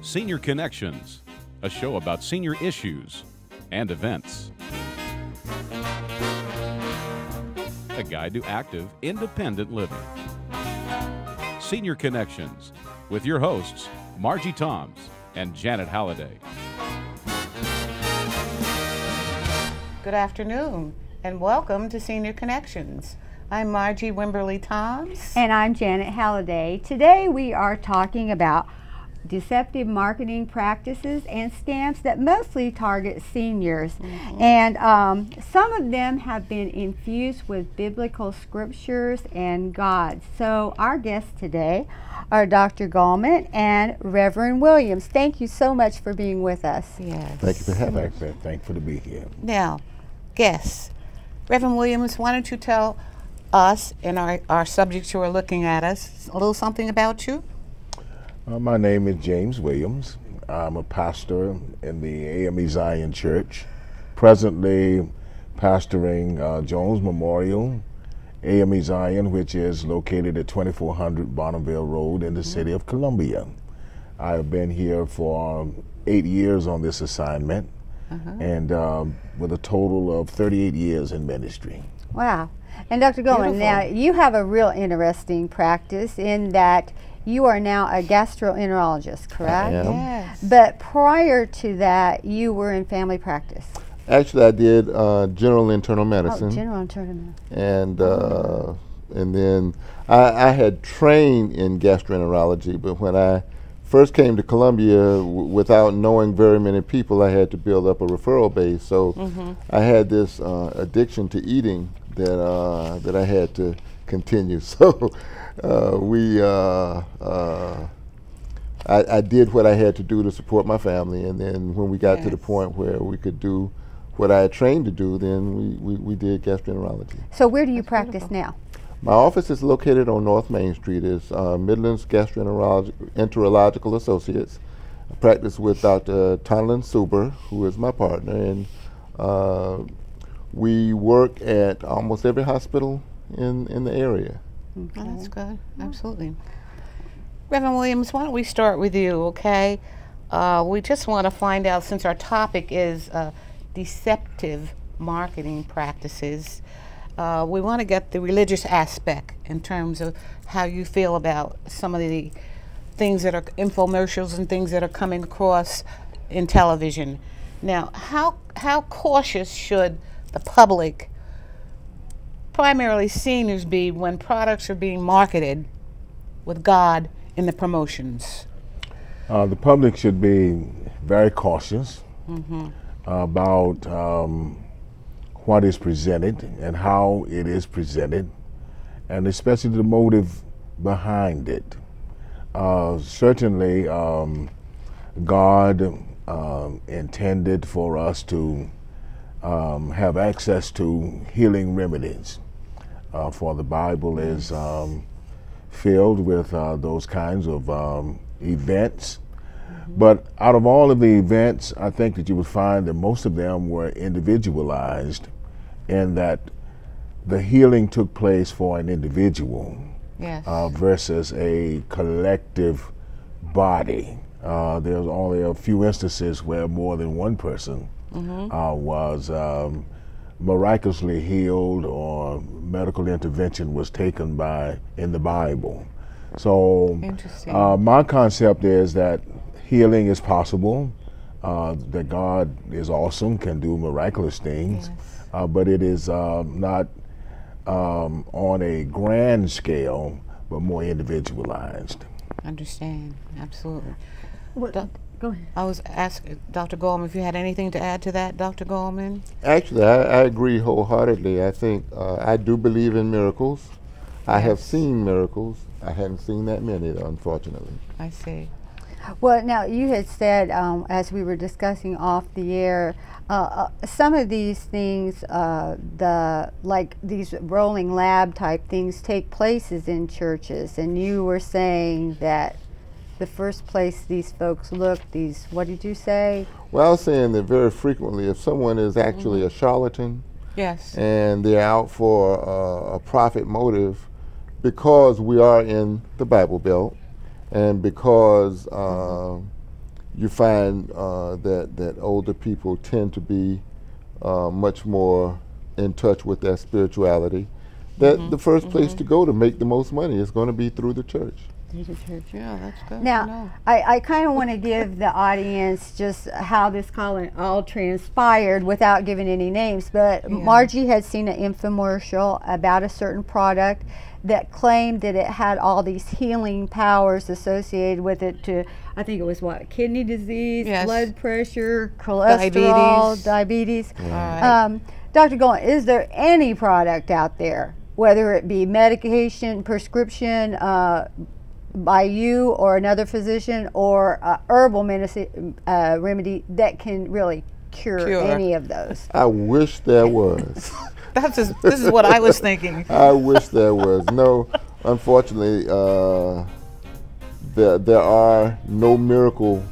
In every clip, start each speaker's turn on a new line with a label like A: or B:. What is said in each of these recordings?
A: Senior Connections, a show about senior issues and events. A guide to active, independent living. Senior Connections, with your hosts, Margie Toms and Janet Halliday.
B: Good afternoon, and welcome to Senior Connections. I'm Margie Wimberly Toms.
C: And I'm Janet Halliday. Today we are talking about deceptive marketing practices and scams that mostly target seniors. And some of them have been infused with biblical scriptures and God. So our guests today are Dr. Gallman and Reverend Williams. Thank you so much for being with us.
B: Yes.
D: Thank you for having me. Thankful to be here.
B: Now, guests, Reverend Williams, why don't you tell us and our subjects who are looking at us a little something about you?
D: My name is James Williams. I'm a pastor in the AME Zion Church, presently pastoring Jones Memorial AME Zion, which is located at 2400 Bonneville Road in the city of Columbia. I have been here for 8 years on this assignment, and with a total of 38 years in ministry.
C: Wow. And Dr. Gallman, now you have a real interesting practice in that you are now a gastroenterologist, correct?
D: I am.
B: Yes.
C: But prior to that, you were in family practice.
E: Actually, I did general internal medicine.
C: Oh, general internal medicine.
E: And then I had trained in gastroenterology, but when I first came to Columbia, without knowing very many people, I had to build up a referral base. So I had this addiction to eating that I had to continue. So I did what I had to do to support my family, and then when we got to the point where we could do what I had trained to do, then we did gastroenterology.
C: So where do you practice now?
E: My office is located on North Main Street. It's Midlands Gastroenterological Associates. I practice with Dr. Tonlin Suber, who is my partner, and we work at almost every hospital in the area.
B: Okay. Oh, that's good. Absolutely. Reverend Williams, why don't we start with you, okay? We just want to find out, since our topic is deceptive marketing practices, we want to get the religious aspect in terms of how you feel about some of the things that are infomercials and things that are coming across in television. Now, how cautious should the public, primarily seniors, be when products are being marketed with God in the promotions?
D: The public should be very cautious about what is presented and how it is presented, and especially the motive behind it. Certainly, God intended for us to have access to healing remedies, for the Bible is filled with those kinds of events. But out of all of the events, I think that you would find that most of them were individualized, in that the healing took place for an individual versus a collective body. There's only a few instances where more than one person was miraculously healed, or medical intervention was taken in the Bible. So my concept is that healing is possible, that God is awesome, can do miraculous things, but it is not on a grand scale, but more individualized.
B: Understand, absolutely.
C: Go ahead.
B: I was asking Dr. Gallman if you had anything to add to that, Dr. Gallman?
E: Actually, I agree wholeheartedly. I think I do believe in miracles. I have seen miracles. I haven't seen that many, unfortunately. I
B: see.
C: Well, now you had said, as we were discussing off the air, some of these things, like these rolling lab type things, take places in churches, and you were saying that the first place these folks look, what did you say?
E: Well, I was saying that very frequently, if someone is actually a charlatan, and they're out for a profit motive, because we are in the Bible Belt, and because you find that older people tend to be much more in touch with their spirituality. That the first place to go to make the most money is going to be through the church.
B: Yeah, that's good.
C: Now, I kind of want to give the audience just how this calling all transpired without giving any names, but Margie had seen an infomercial about a certain product that claimed that it had all these healing powers associated with it to, I think it was what, kidney disease, blood pressure, cholesterol, diabetes. Dr. Golan, is there any product out there, whether it be medication, prescription, by you or another physician, or herbal remedy that can really cure any of those?
E: I wish there was.
B: This is what I was thinking.
E: I wish there was. No, unfortunately, there are no miracle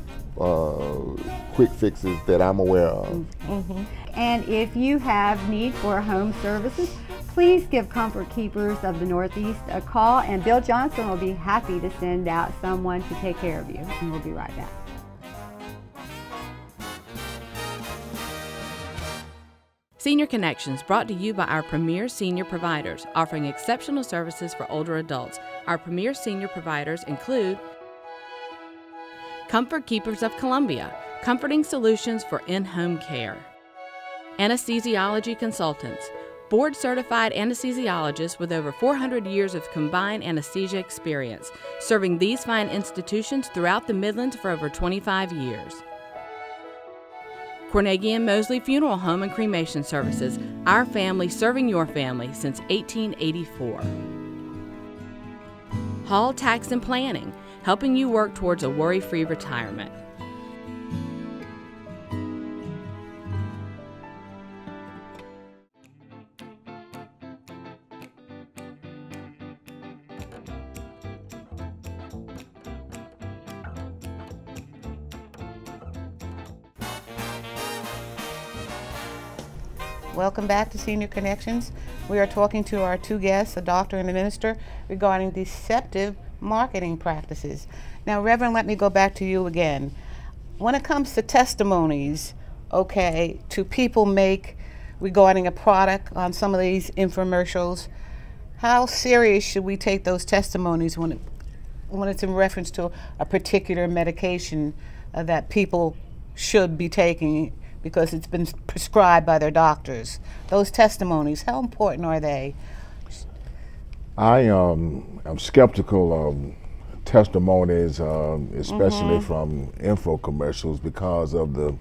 E: quick fixes that I'm aware of.
C: And if you have need for home services, please give Comfort Keepers of the Northeast a call, and Bill Johnson will be happy to send out someone to take care of you. And we'll be right back.
F: Senior Connections, brought to you by our premier senior providers, offering exceptional services for older adults. Our premier senior providers include Comfort Keepers of Columbia, comforting solutions for in-home care. Anesthesiology Consultants, board-certified anesthesiologists with over 400 years of combined anesthesia experience, serving these fine institutions throughout the Midlands for over 25 years. Carnegie & Mosley Funeral Home and Cremation Services, our family serving your family since 1884. Hall Tax and Planning, helping you work towards a worry-free retirement.
B: Welcome back to Senior Connections. We are talking to our two guests, a doctor and a minister, regarding deceptive marketing practices. Now, Reverend, let me go back to you again. When it comes to testimonies, to people make regarding a product on some of these infomercials, how serious should we take those testimonies when it's in reference to a particular medication that people should be taking because it's been prescribed by their doctors? Those testimonies, how important are they?
D: I am skeptical of testimonies, especially from info commercials, because of the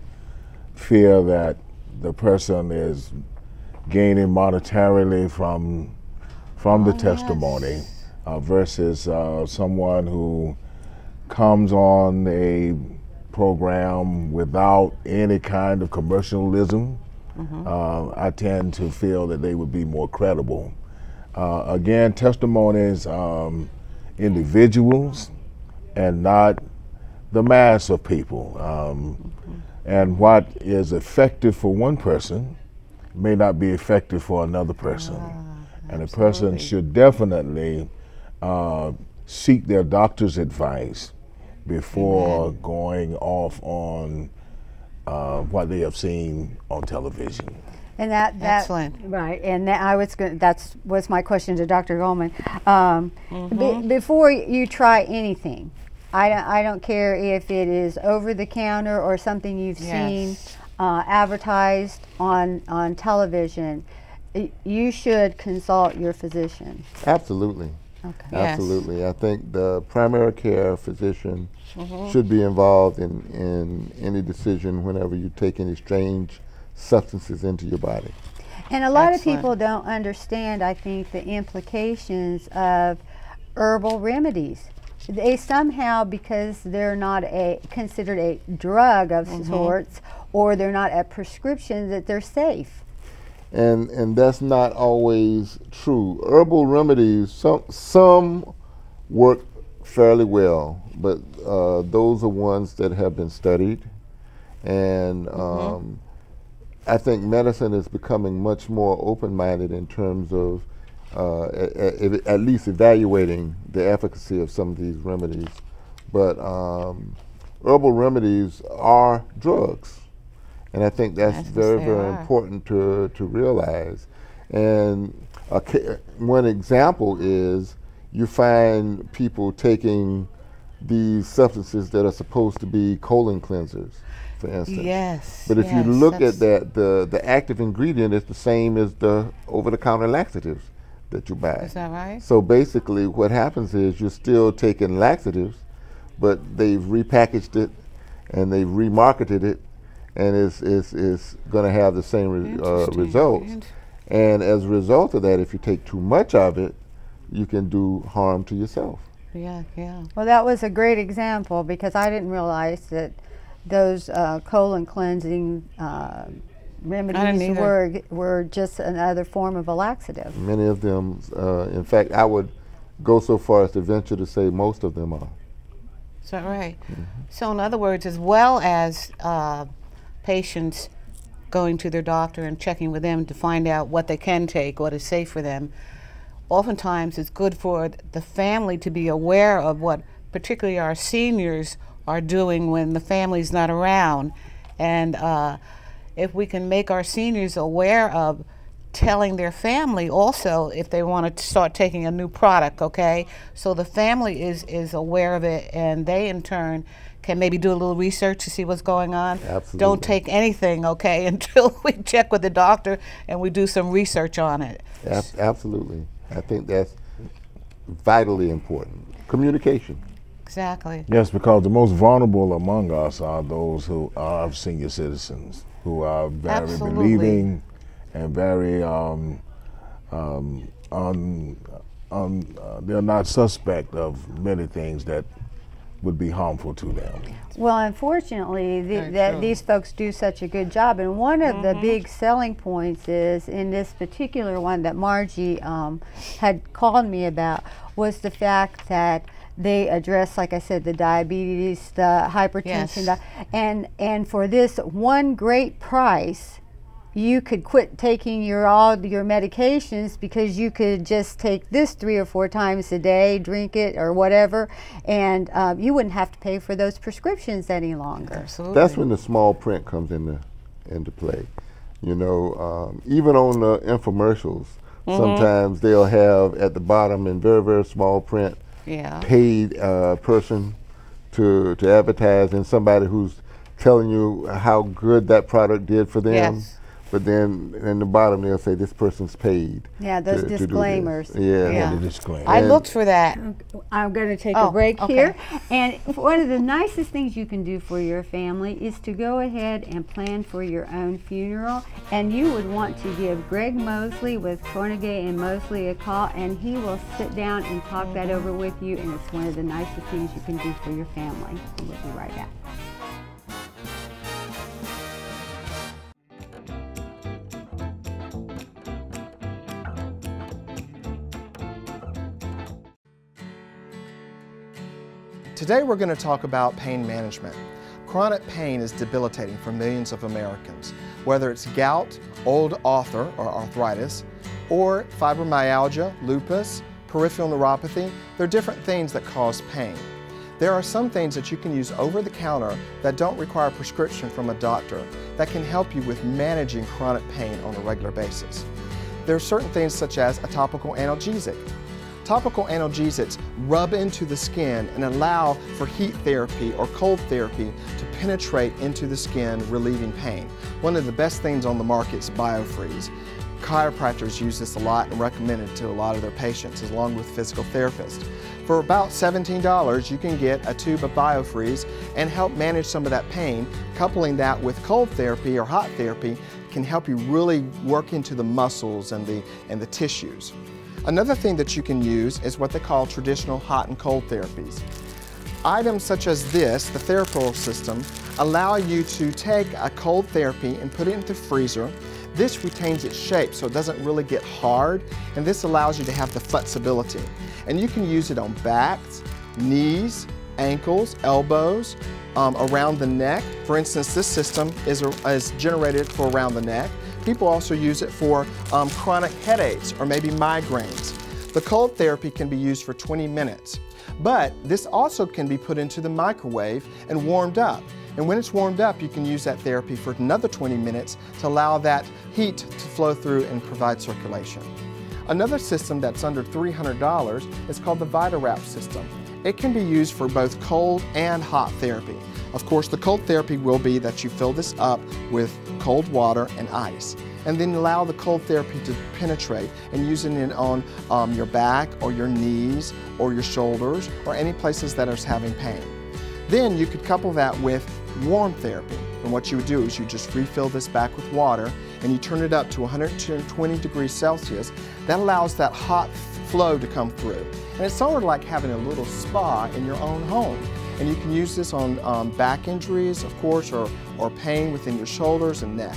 D: fear that the person is gaining monetarily from the testimony, versus someone who comes on a program without any kind of commercialism. I tend to feel that they would be more credible. Again, testimonies, individuals and not the mass of people. And what is effective for one person may not be effective for another person. And a person should definitely seek their doctor's advice before going off on what they have seen on television.
C: And
B: Excellent.
C: Right, and that was my question to Dr. Goldman. Before you try anything, I don't care if it is over the counter or something you've seen advertised on television, you should consult your physician.
E: Absolutely.
C: Okay.
E: Absolutely. I think the primary care physician should be involved in any decision whenever you take any strange substances into your body.
C: And a lot of people don't understand, I think, the implications of herbal remedies. They somehow, because they're not considered a drug of sorts, or they're not a prescription, that they're safe.
E: And that's not always true. Herbal remedies, some work fairly well, but those are ones that have been studied. And I think medicine is becoming much more open-minded in terms of at least evaluating the efficacy of some of these remedies. But herbal remedies are drugs. And I think that's
B: Yes,
E: very,
B: they
E: very
B: are.
E: important to realize. And one example is you find people taking these substances that are supposed to be colon cleansers, for instance.
B: Yes.
E: But if you
B: yes,
E: look at
B: that's-
E: that, the active ingredient is the same as the over-the-counter laxatives that you buy.
B: Is that right?
E: So basically what happens is you're still taking laxatives, but they've repackaged it and they've remarketed it, and it's going to have the same
B: Interesting.
E: results. And as a result of that, if you take too much of it, you can do harm to yourself.
B: Yeah, yeah.
C: Well, that was a great example because I didn't realize that those colon cleansing remedies
B: either.
C: were just another form of a laxative.
E: Many of them, in fact, I would go so far as to venture to say most of them are.
B: Is that right? So in other words, as well as patients going to their doctor and checking with them to find out what they can take, what is safe for them, oftentimes it's good for the family to be aware of what particularly our seniors are doing when the family's not around. And if we can make our seniors aware of telling their family also if they want to start taking a new product, okay? So the family is aware of it, and they in turn can maybe do a little research to see what's going on.
E: Absolutely.
B: Don't take anything, okay, until we check with the doctor and we do some research on it.
E: Absolutely. I think that's vitally important. Communication.
B: Exactly.
D: Yes, because the most vulnerable among us are those who are senior citizens, who are very
B: Absolutely.
D: believing and very they're not suspect of many things that would be harmful to them.
C: Well, unfortunately, these folks do such a good job, and one of the big selling points is, in this particular one that Margie had called me about, was the fact that they address, like I said, the diabetes, the hypertension,
B: Yes.
C: and for this one great price, you could quit taking all your medications because you could just take this 3 or 4 times a day, drink it or whatever, and you wouldn't have to pay for those prescriptions any longer.
B: Absolutely.
E: That's when the small print comes into play. You know, even on the infomercials, sometimes they'll have at the bottom in very, very small print,
B: Yeah.
E: paid person to advertise, and somebody who's telling you how good that product did for them.
B: Yes.
E: But then in the bottom they'll say this person's paid.
C: Yeah, those
E: to do this.
C: disclaimers.
E: Yeah.
B: Yeah.
D: The disclaimer.
B: I looked for that.
C: I'm going to take
B: Oh,
C: a break
B: okay.
C: here. And one of the nicest things you can do for your family is to go ahead and plan for your own funeral. And you would want to give Greg Mosley with Cornegay and Mosley a call, and he will sit down and talk that over with you. And it's one of the nicest things you can do for your family. And we'll be right back.
G: Today we're going to talk about pain management. Chronic pain is debilitating for millions of Americans. Whether it's gout, old author or arthritis, or fibromyalgia, lupus, peripheral neuropathy, there are different things that cause pain. There are some things that you can use over the counter that don't require a prescription from a doctor that can help you with managing chronic pain on a regular basis. There are certain things such as a topical analgesic. Topical analgesics rub into the skin and allow for heat therapy or cold therapy to penetrate into the skin, relieving pain. One of the best things on the market is BioFreeze. Chiropractors use this a lot and recommend it to a lot of their patients, along with physical therapists. For about $17, you can get a tube of BioFreeze and help manage some of that pain. Coupling that with cold therapy or hot therapy can help you really work into the muscles and the tissues. Another thing that you can use is what they call traditional hot and cold therapies. Items such as this, the TheraPro system, allow you to take a cold therapy and put it into the freezer. This retains its shape so it doesn't really get hard, and this allows you to have the flexibility. And you can use it on backs, knees, ankles, elbows, around the neck. For instance, this system is generated for around the neck. People also use it for chronic headaches or maybe migraines. The cold therapy can be used for 20 minutes, but this also can be put into the microwave and warmed up. And when it's warmed up, you can use that therapy for another 20 minutes to allow that heat to flow through and provide circulation. Another system that's under $300 is called the VitaWrap system. It can be used for both cold and hot therapy. Of course, the cold therapy will be that you fill this up with cold water and ice, and then allow the cold therapy to penetrate and using it on your back or your knees or your shoulders or any places that are having pain. Then you could couple that with warm therapy. And what you would do is you just refill this back with water and you turn it up to 120 degrees Celsius. That allows that hot flow to come through. And it's sort of like having a little spa in your own home. And you can use this on back injuries, of course, or pain within your shoulders and neck.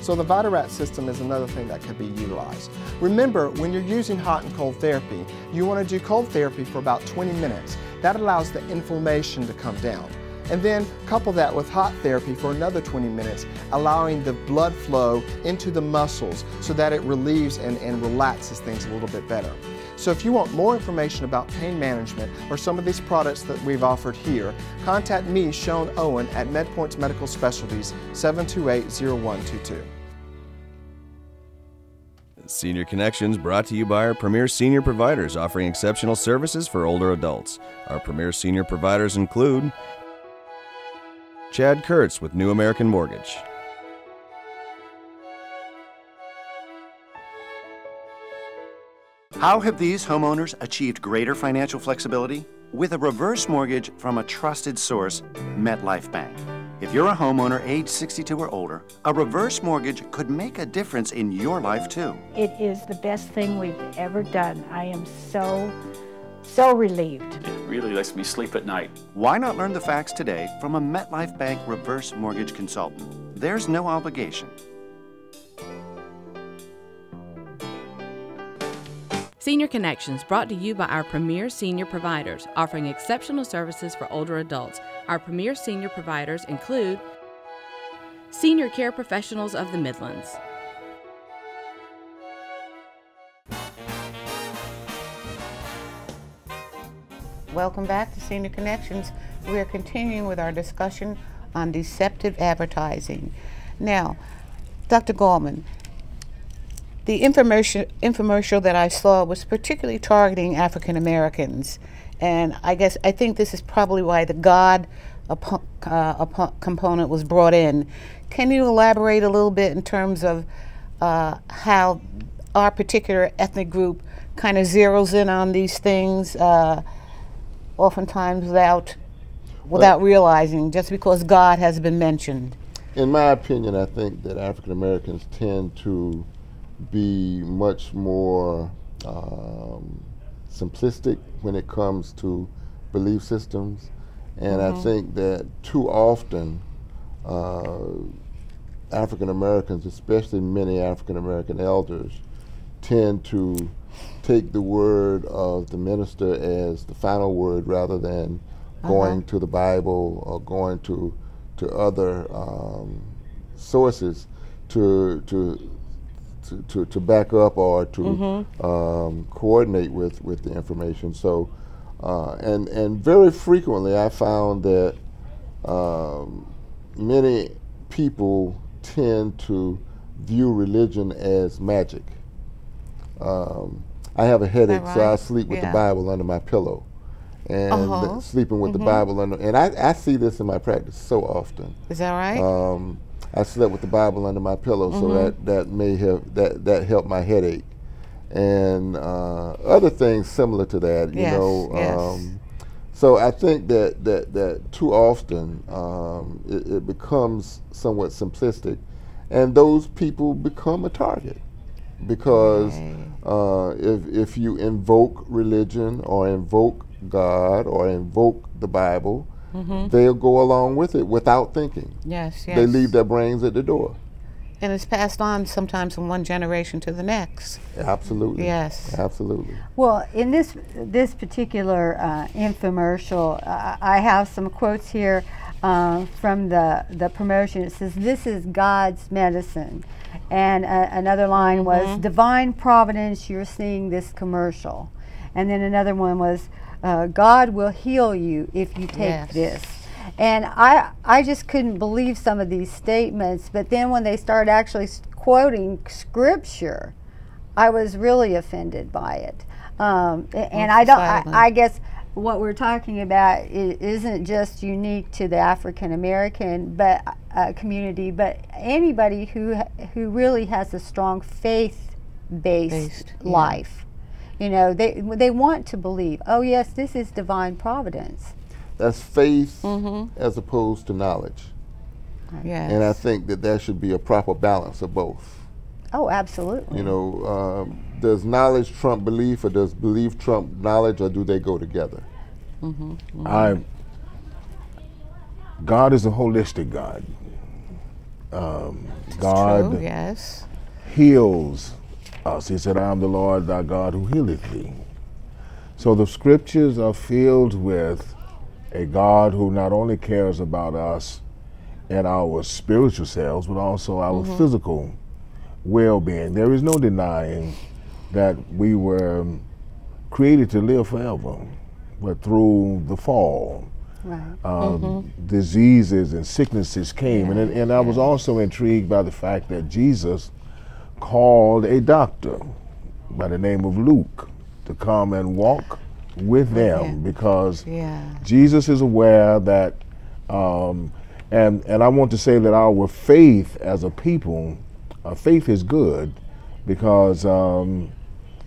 G: So the VitaWrap system is another thing that could be utilized. Remember, when you're using hot and cold therapy, you want to do cold therapy for about 20 minutes. That allows the inflammation to come down. And then couple that with hot therapy for another 20 minutes, allowing the blood flow into the muscles so that it relieves and relaxes things a little bit better. So if you want more information about pain management or some of these products that we've offered here, contact me, Sean Owen, at MedPoints Medical Specialties, 728-0122.
H: Senior Connections brought to you by our premier senior providers offering exceptional services for older adults. Our premier senior providers include Chad Kurtz with New American Mortgage,
I: How have these homeowners achieved greater financial flexibility? With a reverse mortgage from a trusted source, MetLife Bank. If you're a homeowner age 62 or older, a reverse mortgage could make a difference in your life too.
J: It is the best thing we've ever done. I am so relieved.
K: It really lets me sleep at night.
I: Why not learn the facts today from a MetLife Bank reverse mortgage consultant? There's no obligation.
F: Senior Connections brought to you by our premier senior providers offering exceptional services for older adults. Our premier senior providers include Senior Care Professionals of the Midlands,
B: Welcome back to Senior Connections. We are continuing with our discussion on deceptive advertising. Now, Dr. Gallman, the infomercial that I saw was particularly targeting African Americans, and I think this is probably why the God component was brought in. Can you elaborate a little bit in terms of how our particular ethnic group kind of zeroes in on these things, oftentimes without realizing, just because God has been mentioned?
E: In my opinion, I think that African Americans tend to be much more simplistic when it comes to belief systems, and I think that too often African Americans, especially many African American elders, tend to take the word of the minister as the final word rather than going to the Bible or going to other sources to back up or to coordinate with the information. So, and very frequently I found that many people tend to view religion as magic. I have a headache, so I sleep with the Bible under my pillow. And sleeping with the Bible under, and I see this in my practice so often.
B: Is that right?
E: I slept with the Bible under my pillow, so that may have that helped my headache, and other things similar to that. You know, so I think that too often it becomes somewhat simplistic, and those people become a target because if you invoke religion or invoke God or invoke the Bible, they'll go along with it without thinking.
B: Yes.
E: They leave their brains at the door.
B: And it's passed on sometimes from one generation to the next.
E: Absolutely.
B: Yes.
E: Absolutely.
C: Well, in this particular infomercial, I have some quotes here. from the promotion. It says, "This is God's medicine." And another line was, "Divine providence, you're seeing this commercial." And then another one was, "God will heal you if you take this." And I just couldn't believe some of these statements, but then when they started actually quoting scripture, I was really offended by it. And I guess what we're talking about isn't just unique to the African American community, but anybody who really has a strong faith-based life. You know, they want to believe, oh yes, this is divine providence.
E: That's faith as opposed to knowledge.
B: Yes.
E: And I think that there should be a proper balance of both.
C: Oh, absolutely.
E: You know, does knowledge trump belief, or does belief trump knowledge, or do they go together?
D: God is a holistic God. God
B: true,
D: heals us. He said, "I am the Lord thy God who healeth thee." So the scriptures are filled with a God who not only cares about us and our spiritual selves, but also our physical well-being. There is no denying that we were created to live forever, but through the fall, diseases and sicknesses came. And I was also intrigued by the fact that Jesus called a doctor by the name of Luke to come and walk with them, because Jesus is aware that, and I want to say that our faith as a people, faith is good, because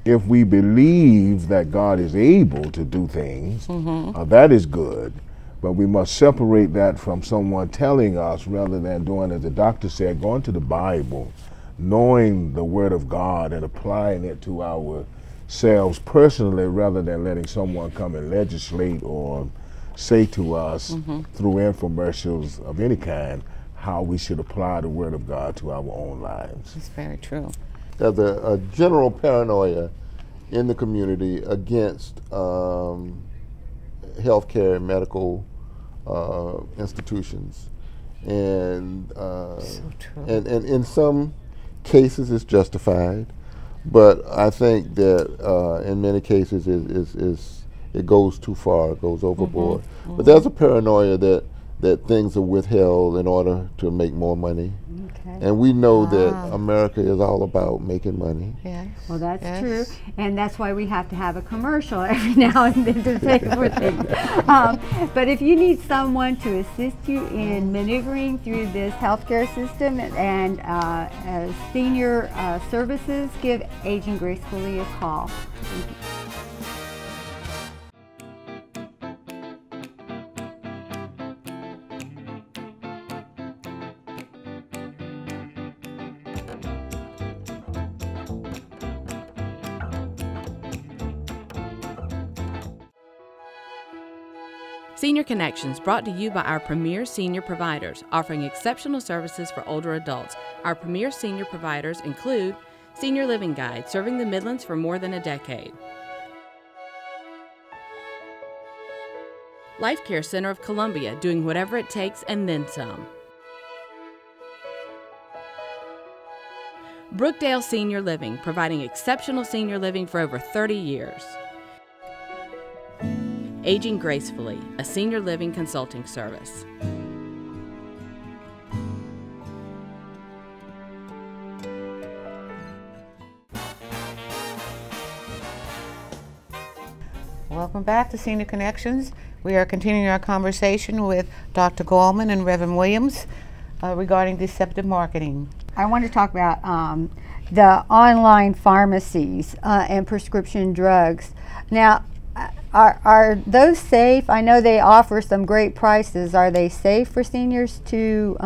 D: if we believe that God is able to do things, that is good. But we must separate that from someone telling us, rather than doing as the doctor said, going to the Bible, knowing the Word of God and applying it to ourselves personally, rather than letting someone come and legislate or say to us through infomercials of any kind how we should apply the Word of God to our own lives.
B: It's very true.
E: There's a general paranoia in the community against healthcare and medical institutions, and and in some cases it's justified, but I think that in many cases it goes too far, it goes overboard. But there's a paranoia that things are withheld in order to make more money. And we know that America is all about making money.
C: Yes. Well, that's true. And that's why we have to have a commercial every now and then to pay for things. But if you need someone to assist you in maneuvering through this healthcare system and senior services, give Aging Gracefully a call.
F: Senior Connections, brought to you by our premier senior providers, offering exceptional services for older adults. Our premier senior providers include Senior Living Guide, serving the Midlands for more than a decade. Life Care Center of Columbia, doing whatever it takes and then some. Brookdale Senior Living, providing exceptional senior living for over 30 years. Aging Gracefully, a senior living consulting service.
B: Welcome back to Senior Connections. We are continuing our conversation with Dr. Gallman and Reverend Williams regarding deceptive marketing.
C: I want to talk about the online pharmacies and prescription drugs. Now, are those safe? I know they offer some great prices. Are they safe for seniors to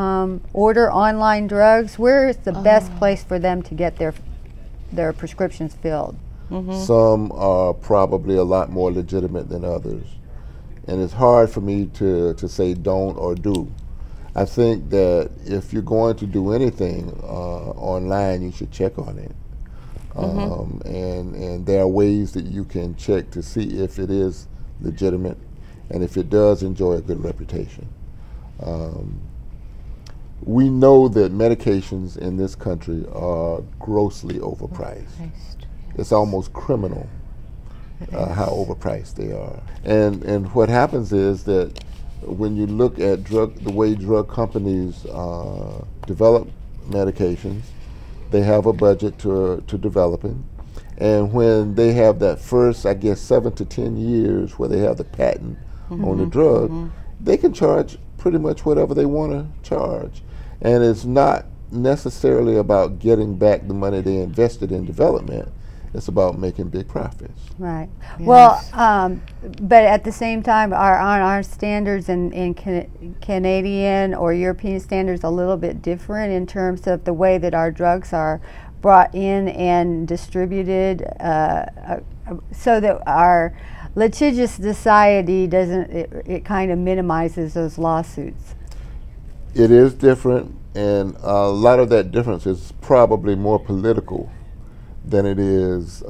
C: order online drugs? Where is the best place for them to get their prescriptions filled?
E: Some are probably a lot more legitimate than others. And it's hard for me to say don't or do. I think that if you're going to do anything online, you should check on it. And there are ways that you can check to see if it is legitimate and if it does enjoy a good reputation. We know that medications in this country are grossly overpriced. It's almost criminal how overpriced they are. And what happens is that when you look at the way drug companies develop medications, they have a budget to developing. And when they have that first, I guess, 7 to 10 years where they have the patent on the drug, they can charge pretty much whatever they want to charge. And it's not necessarily about getting back the money they invested in development. It's about making big profits.
C: Right. Yes. Well, but at the same time, our standards in Canadian or European standards a little bit different in terms of the way that our drugs are brought in and distributed, so that our litigious society doesn't, it kind of minimizes those lawsuits.
E: It is different, and a lot of that difference is probably more political than it is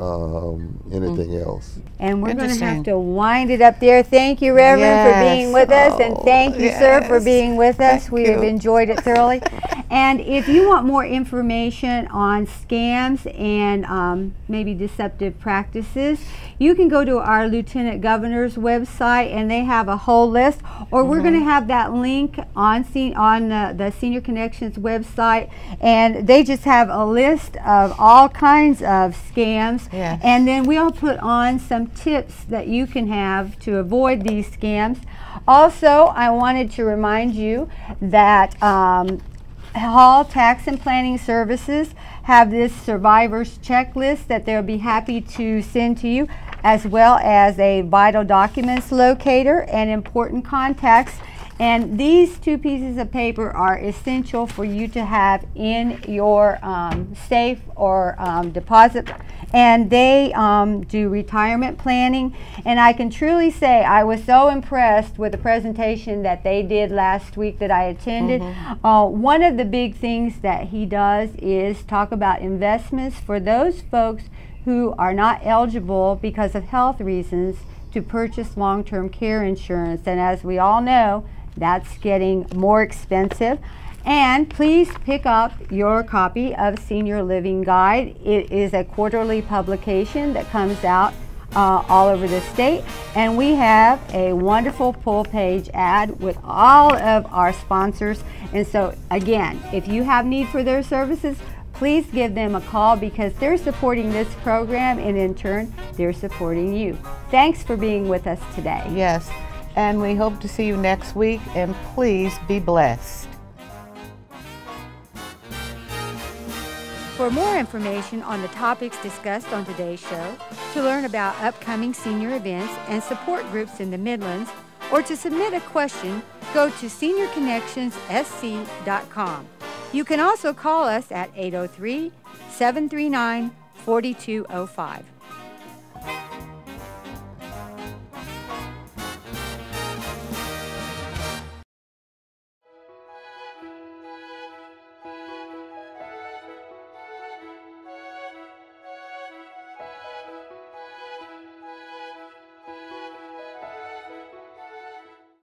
E: anything else.
C: And we're going to have to wind it up there. Thank you, Reverend, for being with us, and thank you, sir, for being with us. We have enjoyed it thoroughly. And if you want more information on scams and maybe deceptive practices, you can go to our Lieutenant Governor's website, and they have a whole list. Or we're going to have that link on the Senior Connections website, and they just have a list of all kinds of scams. And then we'll put on some tips that you can have to avoid these scams. Also, I wanted to remind you that Hall Tax and Planning Services have this survivors checklist that they'll be happy to send to you, as well as a vital documents locator and important contacts. And these two pieces of paper are essential for you to have in your safe or deposit. And they do retirement planning. And I can truly say I was so impressed with the presentation that they did last week that I attended. One of the big things that he does is talk about investments for those folks who are not eligible because of health reasons to purchase long-term care insurance. And as we all know, that's getting more expensive. And please pick up your copy of Senior Living Guide. It is a quarterly publication that comes out all over the state. And we have a wonderful full page ad with all of our sponsors. And so again, if you have need for their services, please give them a call, because they're supporting this program, and in turn, they're supporting you. Thanks for being with us today.
B: Yes. And we hope to see you next week, and please be blessed.
C: For more information on the topics discussed on today's show, to learn about upcoming senior events and support groups in the Midlands, or to submit a question, go to seniorconnectionssc.com. You can also call us at 803-739-4205.